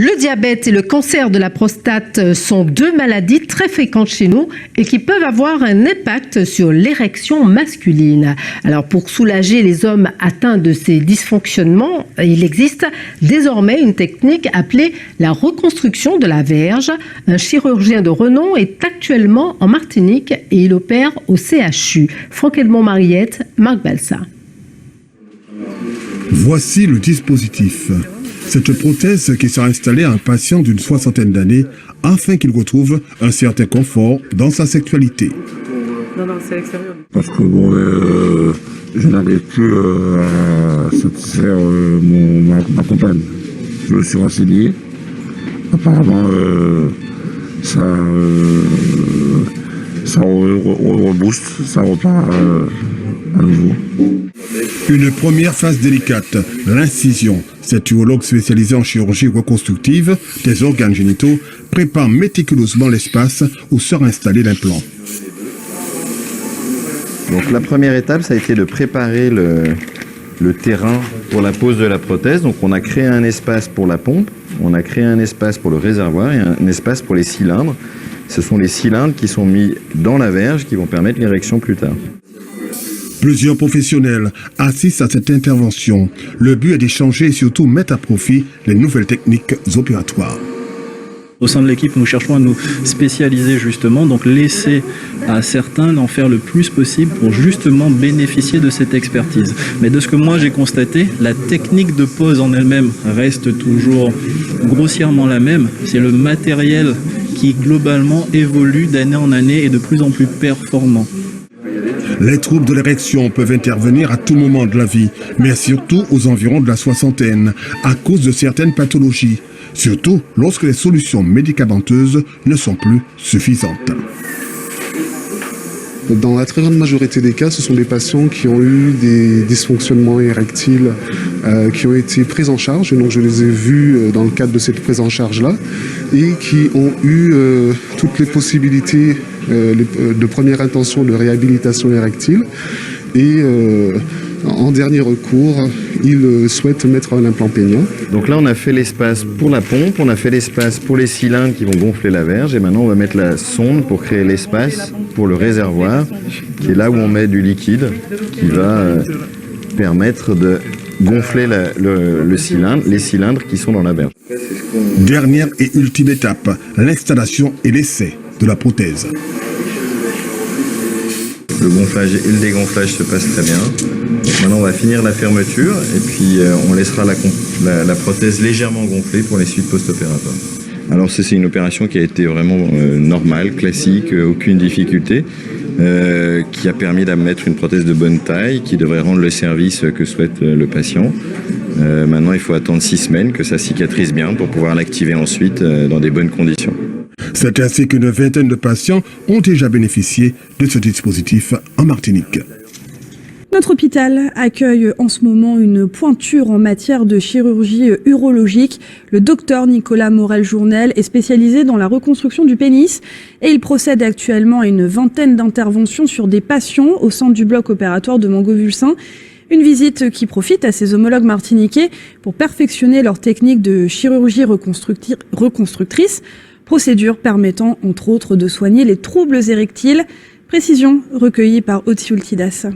Le diabète et le cancer de la prostate sont deux maladies très fréquentes chez nous et qui peuvent avoir un impact sur l'érection masculine. Alors pour soulager les hommes atteints de ces dysfonctionnements, il existe désormais une technique appelée la reconstruction de la verge. Un chirurgien de renom est actuellement en Martinique et il opère au CHU. Franck Edmond-Mariette, Marc Balsa. Voici le dispositif. Cette prothèse qui sera installée à un patient d'une 60aine d'années afin qu'il retrouve un certain confort dans sa sexualité. Non, c'est à l'extérieur. Parce que je n'arrive plus à satisfaire ma compagne. Je me suis renseigné. Apparemment, ça rebooste, ça repart à nouveau. Une première phase délicate, l'incision. Cet urologue spécialisé en chirurgie reconstructive des organes génitaux prépare méticuleusement l'espace où sera installé l'implant. Donc la première étape, ça a été de préparer le terrain pour la pose de la prothèse. Donc on a créé un espace pour la pompe, on a créé un espace pour le réservoir et un espace pour les cylindres. Ce sont les cylindres qui sont mis dans la verge qui vont permettre l'érection plus tard. Plusieurs professionnels assistent à cette intervention. Le but est d'échanger et surtout mettre à profit les nouvelles techniques opératoires. Au sein de l'équipe, nous cherchons à nous spécialiser justement, donc laisser à certains d'en faire le plus possible pour justement bénéficier de cette expertise. Mais de ce que moi j'ai constaté, la technique de pose en elle-même reste toujours grossièrement la même. C'est le matériel qui globalement évolue d'année en année et de plus en plus performant. Les troubles de l'érection peuvent intervenir à tout moment de la vie, mais surtout aux environs de la soixantaine, à cause de certaines pathologies, surtout lorsque les solutions médicamenteuses ne sont plus suffisantes. Dans la très grande majorité des cas, ce sont des patients qui ont eu des dysfonctionnements érectiles qui ont été pris en charge. Donc je les ai vus dans le cadre de cette prise en charge-là et qui ont eu toutes les possibilités de première intention de réhabilitation érectile. Et en dernier recours, ils souhaitent mettre un implant péniant. Donc là, on a fait l'espace pour la pompe, on a fait l'espace pour les cylindres qui vont gonfler la verge, et maintenant on va mettre la sonde pour créer l'espace pour le réservoir, qui est là où on met du liquide, qui va permettre de gonfler le cylindre, les cylindres qui sont dans la verge. Dernière et ultime étape, l'installation et l'essai de la prothèse. Le gonflage et le dégonflage se passent très bien. Donc maintenant, on va finir la fermeture et puis on laissera la prothèse légèrement gonflée pour les suites post-opératoires. Alors c'est une opération qui a été vraiment normale, classique, aucune difficulté, qui a permis d'amener une prothèse de bonne taille, qui devrait rendre le service que souhaite le patient. Maintenant, il faut attendre 6 semaines que ça cicatrise bien pour pouvoir l'activer ensuite dans des bonnes conditions. C'est ainsi qu'une vingtaine de patients ont déjà bénéficié de ce dispositif en Martinique. Notre hôpital accueille en ce moment une pointure en matière de chirurgie urologique. Le docteur Nicolas Morel-Journel est spécialisé dans la reconstruction du pénis et il procède actuellement à une vingtaine d'interventions sur des patients au centre du bloc opératoire de Mangovulsin. Une visite qui profite à ses homologues martiniquais pour perfectionner leur technique de chirurgie reconstructrice, procédure permettant entre autres de soigner les troubles érectiles. Précision recueillie par Otiultidas.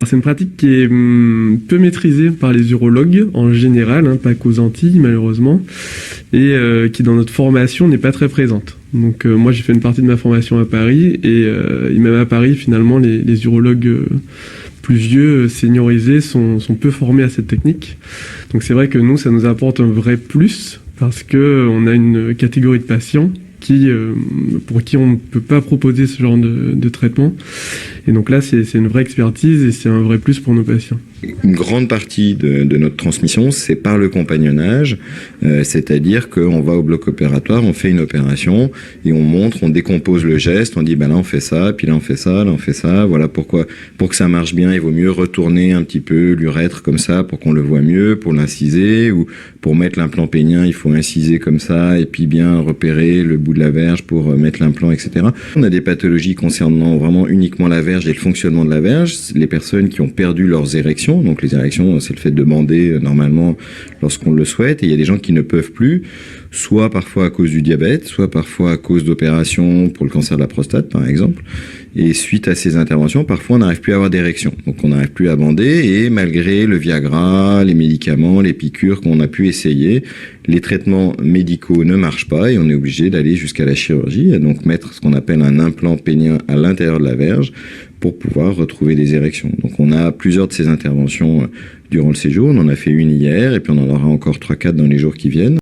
C'est une pratique qui est peu maîtrisée par les urologues en général, pas qu'aux Antilles malheureusement, et qui dans notre formation n'est pas très présente. Donc moi j'ai fait une partie de ma formation à Paris et même à Paris finalement les urologues plus vieux, seniorisés sont peu formés à cette technique. Donc c'est vrai que nous ça nous apporte un vrai plus parce que on a une catégorie de patients pour qui on ne peut pas proposer ce genre de traitement. Et donc là, c'est une vraie expertise et c'est un vrai plus pour nos patients. Une grande partie de notre transmission, c'est par le compagnonnage, c'est-à-dire qu'on va au bloc opératoire, on fait une opération et on montre, on décompose le geste, on dit là on fait ça, puis là on fait ça, là on fait ça, voilà pourquoi. Pour que ça marche bien, il vaut mieux retourner un petit peu l'urètre comme ça pour qu'on le voit mieux, pour l'inciser, ou pour mettre l'implant pénien, il faut inciser comme ça et puis bien repérer le bout de la verge pour mettre l'implant, etc. On a des pathologies concernant vraiment uniquement la verge verge et le fonctionnement de la verge. Les personnes qui ont perdu leurs érections, donc les érections, c'est le fait de bander normalement lorsqu'on le souhaite, et il y a des gens qui ne peuvent plus, soit parfois à cause du diabète, soit parfois à cause d'opérations pour le cancer de la prostate, par exemple. Et suite à ces interventions, parfois on n'arrive plus à avoir d'érection. Donc on n'arrive plus à bander, et malgré le Viagra, les médicaments, les piqûres qu'on a pu essayer, les traitements médicaux ne marchent pas et on est obligé d'aller jusqu'à la chirurgie, et donc mettre ce qu'on appelle un implant pénien à l'intérieur de la verge pour pouvoir retrouver des érections. Donc on a plusieurs de ces interventions durant le séjour. On en a fait une hier et puis on en aura encore 3-4 dans les jours qui viennent.